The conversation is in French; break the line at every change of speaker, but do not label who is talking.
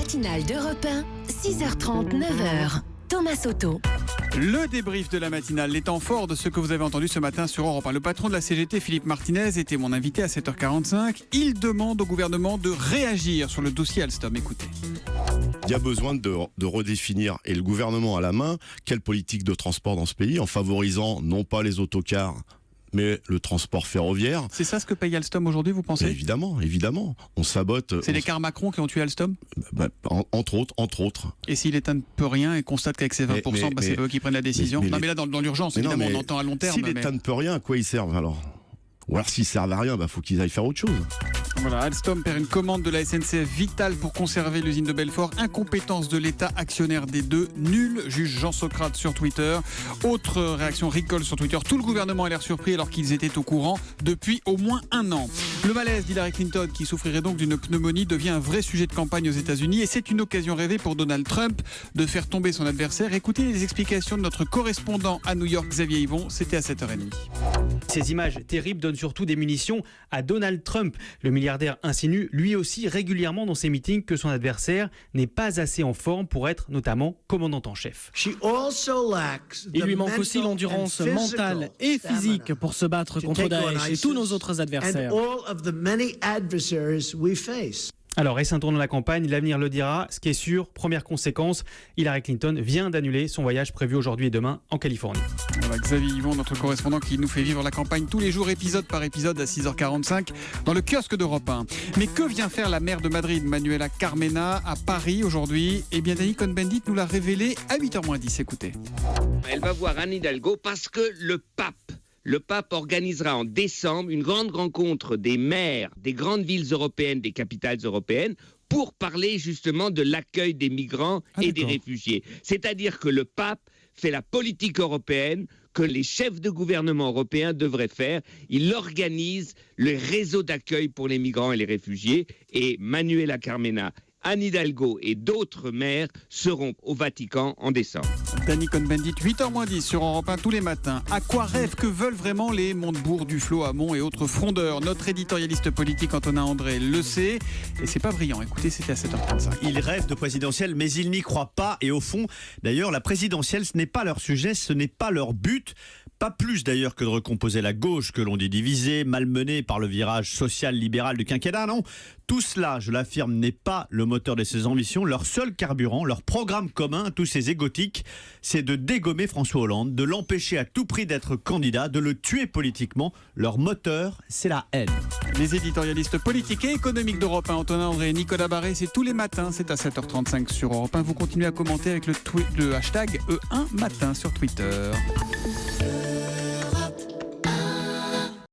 matinale d'Europe 1, 6h30, 9h. Thomas Soto.
Le débrief de la matinale, les temps forts de ce que vous avez entendu ce matin sur Europe 1. Le patron de la CGT, Philippe Martinez, était mon invité à 7h45. Il demande au gouvernement de réagir sur le dossier Alstom. Écoutez.
Il y a besoin de redéfinir, et le gouvernement a la main, quelle politique de transport dans ce pays, en favorisant non pas les autocars, mais le transport ferroviaire.
C'est ça ce que paye Alstom aujourd'hui, vous pensez ?
Évidemment. On sabote.
C'est les cars Macron qui ont tué Alstom ?
Entre autres.
Et si l'État ne peut rien et constate qu'avec ses 20%, c'est eux qui prennent la décision ? Non mais là, dans l'urgence, évidemment, on entend à long terme.
Si l'État ne peut rien, à quoi ils servent alors ? Ou alors s'ils servent à rien, faut qu'ils aillent faire autre chose.
Voilà, Alstom perd une commande de la SNCF vitale pour conserver l'usine de Belfort. Incompétence de l'État actionnaire des deux. Nul, juge Jean Socrate sur Twitter. Autre réaction Ricole sur Twitter. Tout le gouvernement a l'air surpris alors qu'ils étaient au courant depuis au moins un an. Le malaise d'Hillary Clinton, qui souffrirait donc d'une pneumonie, devient un vrai sujet de campagne aux États-Unis. Et c'est une occasion rêvée pour Donald Trump de faire tomber son adversaire. Écoutez les explications de notre correspondant à New York, Xavier Yvon. C'était à 7h30.
Ces images terribles donnent surtout des munitions à Donald Trump. Le milliardaire insinue lui aussi régulièrement dans ses meetings que son adversaire n'est pas assez en forme pour être notamment commandant en chef.
Il lui manque aussi l'endurance mentale et physique pour se battre contre Daesh et tous nos autres adversaires.
Alors, et c'est un tournant de la campagne, l'avenir le dira. Ce qui est sûr, première conséquence, Hillary Clinton vient d'annuler son voyage prévu aujourd'hui et demain en Californie.
Voilà, Xavier Yvon, notre correspondant qui nous fait vivre la campagne tous les jours, épisode par épisode à 6h45 dans le kiosque d'Europe 1. Mais que vient faire la maire de Madrid, Manuela Carmena, à Paris aujourd'hui ? Eh bien, Dani Cohn-Bendit nous l'a révélé à 8h10. Écoutez.
Elle va voir Anne Hidalgo parce que le pape organisera en décembre une grande rencontre des maires des grandes villes européennes, des capitales européennes, pour parler justement de l'accueil des migrants et des réfugiés. C'est-à-dire que le pape fait la politique européenne que les chefs de gouvernement européens devraient faire. Il organise le réseau d'accueil pour les migrants et les réfugiés. Et Manuela Carmena, Anne Hidalgo et d'autres maires seront au Vatican en décembre.
Dani Cohn-Bendit, 8h10 sur Europe 1 tous les matins. À quoi rêvent, que veulent vraiment les Montebourg, Duflot, Hamon et autres frondeurs ? Notre éditorialiste politique Antonin André le sait. Et c'est pas brillant. Écoutez, c'était à 7h35.
Ils rêvent de présidentielle, mais ils n'y croient pas. Et au fond, d'ailleurs, la présidentielle, ce n'est pas leur sujet, ce n'est pas leur but. Pas plus d'ailleurs que de recomposer la gauche que l'on dit divisée, malmenée par le virage social-libéral du quinquennat, non. Tout cela, je l'affirme, n'est pas le moteur de ces ambitions. Leur seul carburant, leur programme commun, tous ces égotiques, c'est de dégommer François Hollande, de l'empêcher à tout prix d'être candidat, de le tuer politiquement. Leur moteur, c'est la haine.
Les éditorialistes politiques et économiques d'Europe 1, Antonin André et Nicolas Barré, c'est tous les matins, c'est à 7h35 sur Europe 1. Vous continuez à commenter avec le hashtag E1matin sur Twitter.